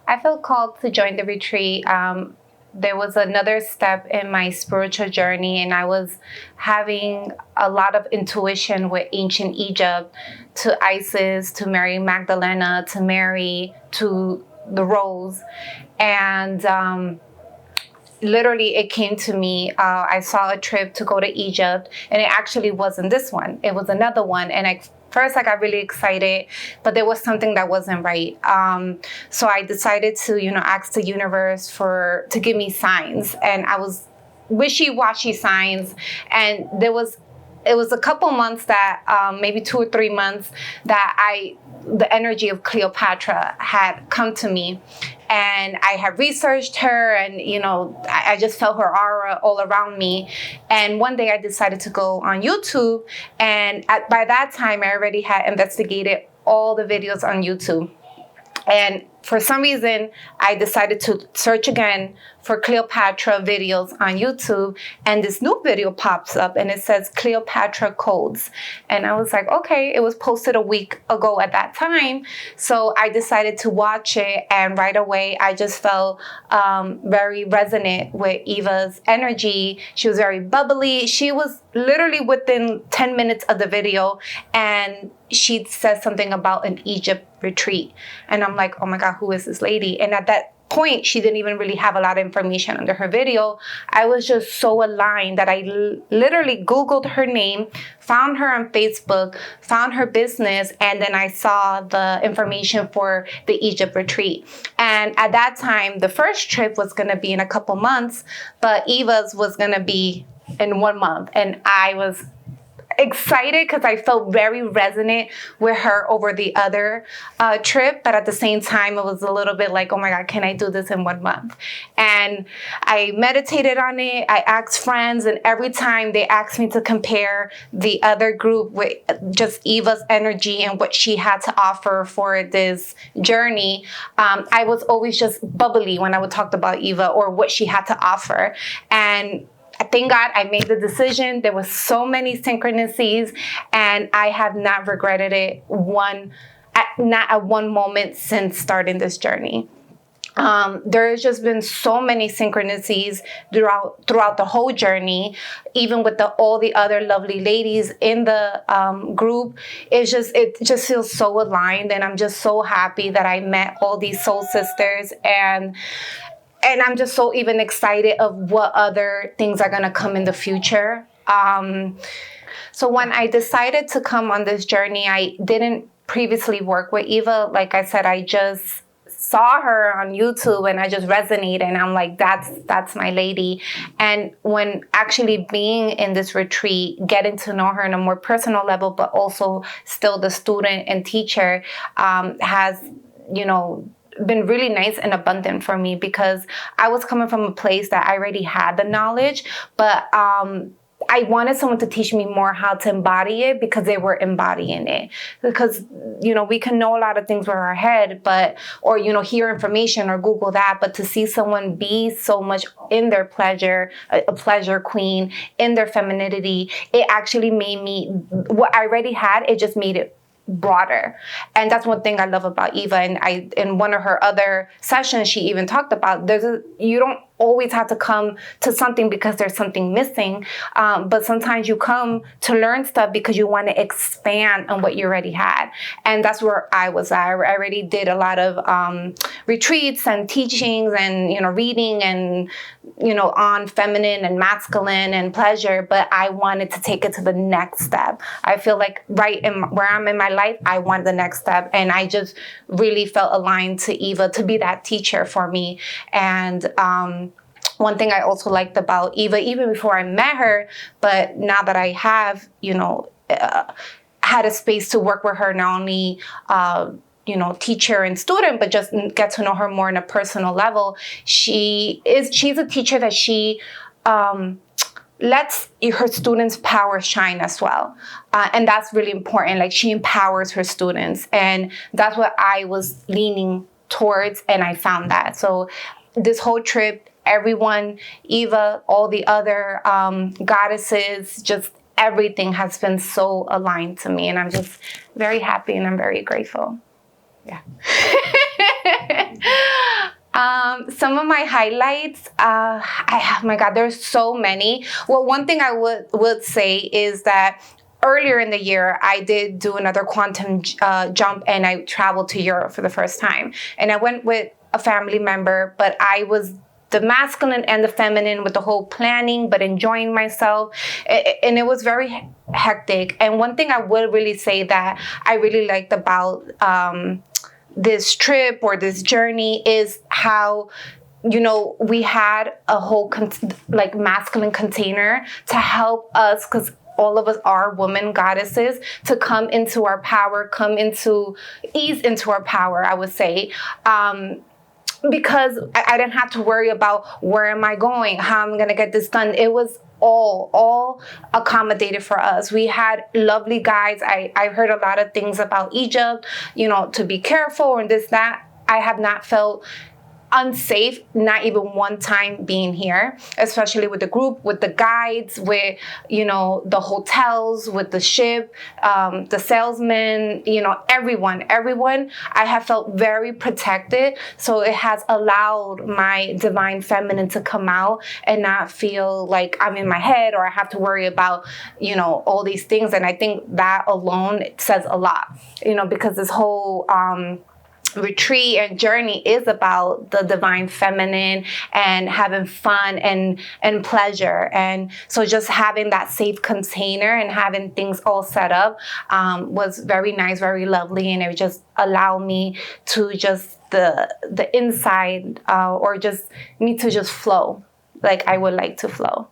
I felt called to join the retreat. There was another step in my spiritual journey, and I was having a lot of intuition with ancient Egypt, to Isis, to Mary Magdalena, to Mary, to the Rose. And literally it came to me. I saw a trip to go to Egypt, and it actually wasn't this one. It was another one. And first I got really excited, but there was something that wasn't right. So I decided to, ask the universe to give me signs. And I was wishy-washy signs. And it was a couple months that, maybe 2 or 3 months, that the energy of Cleopatra had come to me. And I had researched her, and, I just felt her aura all around me. And one day I decided to go on YouTube. And by that time, I already had investigated all the videos on YouTube. And for some reason, I decided to search again for Cleopatra videos on YouTube, and this new video pops up, and it says Cleopatra Codes. And I was like, okay, it was posted a week ago at that time. So I decided to watch it, and right away, I just felt very resonant with Eva's energy. She was very bubbly. She was literally within 10 minutes of the video, and she said something about an Egypt retreat. And I'm like, oh my God, who is this lady? And at that point, she didn't even really have a lot of information under her video. I was just so aligned that I literally Googled her name, found her on Facebook, found her business, and then I saw the information for the Egypt retreat. And at that time, the first trip was going to be in a couple months, but Eva's was going to be in 1 month. And I was excited because I felt very resonant with her over the other trip, but at the same time it was a little bit like, oh my God, can I do this in 1 month? And I meditated on it. I asked friends, and every time they asked me to compare the other group with just Eva's energy and what she had to offer for this journey, I was always just bubbly when I would talk about Eva or what she had to offer. And thank God I made the decision. There were so many synchronicities, and I have not regretted it not at one moment since starting this journey. There's just been so many synchronicities throughout the whole journey, even with all the other lovely ladies in the group. It just feels so aligned, and I'm just so happy that I met all these soul sisters, and I'm just so even excited of what other things are going to come in the future. So when I decided to come on this journey, I didn't previously work with Eva. Like I said, I just saw her on YouTube and I just resonated, and I'm like, that's my lady. And when actually being in this retreat, getting to know her on a more personal level, but also still the student and teacher, has, been really nice and abundant for me, because I was coming from a place that I already had the knowledge, but I wanted someone to teach me more how to embody it, because they were embodying it. Because, we can know a lot of things with our head, or hear information or Google that, but to see someone be so much in their pleasure, a pleasure queen, in their femininity, it actually made me, what I already had, it just made it broader. And that's one thing I love about Eva. And in one of her other sessions, she even talked about you don't always have to come to something because there's something missing, but sometimes you come to learn stuff because you want to expand on what you already had. And that's where I was at. I already did a lot of retreats and teachings and reading and on feminine and masculine and pleasure, but I wanted to take it to the next step. I feel like where I'm in my life, I want the next step, and I just really felt aligned to Eva to be that teacher for me. And one thing I also liked about Eva, even before I met her, but now that I have, had a space to work with her, not only, teacher and student, but just get to know her more on a personal level. She's a teacher that she lets her students' power shine as well. And that's really important. Like, she empowers her students. And that's what I was leaning towards, and I found that. So this whole trip, everyone, Eva, all the other goddesses, just everything has been so aligned to me. And I'm just very happy, and I'm very grateful. Yeah. some of my highlights, oh my God, there's so many. Well, one thing I would say is that earlier in the year, I did do another quantum jump, and I traveled to Europe for the first time. And I went with a family member, but I was the masculine and the feminine with the whole planning, but enjoying myself. And it was very hectic. And one thing I would really say that I really liked about this trip or this journey is how, you know, we had a whole masculine container to help us, because all of us are women goddesses, to come into our power, ease into our power, I would say. Because I didn't have to worry about where am I going, how I'm going to get this done. It was all accommodated for us. We had lovely guides. I heard a lot of things about Egypt, you know, to be careful and this, that. I have not felt unsafe, not even one time being here, especially with the group, with the guides, with, you know, the hotels, with the ship, the salesman, you know, everyone. I have felt very protected. So it has allowed my divine feminine to come out and not feel like I'm in my head or I have to worry about, you know, all these things. And I think that alone says a lot, you know, because this whole retreat and journey is about the divine feminine and having fun and pleasure. And so just having that safe container and having things all set up was very nice, very lovely. And it just allowed me to just the inside or just me to just flow like I would like to flow.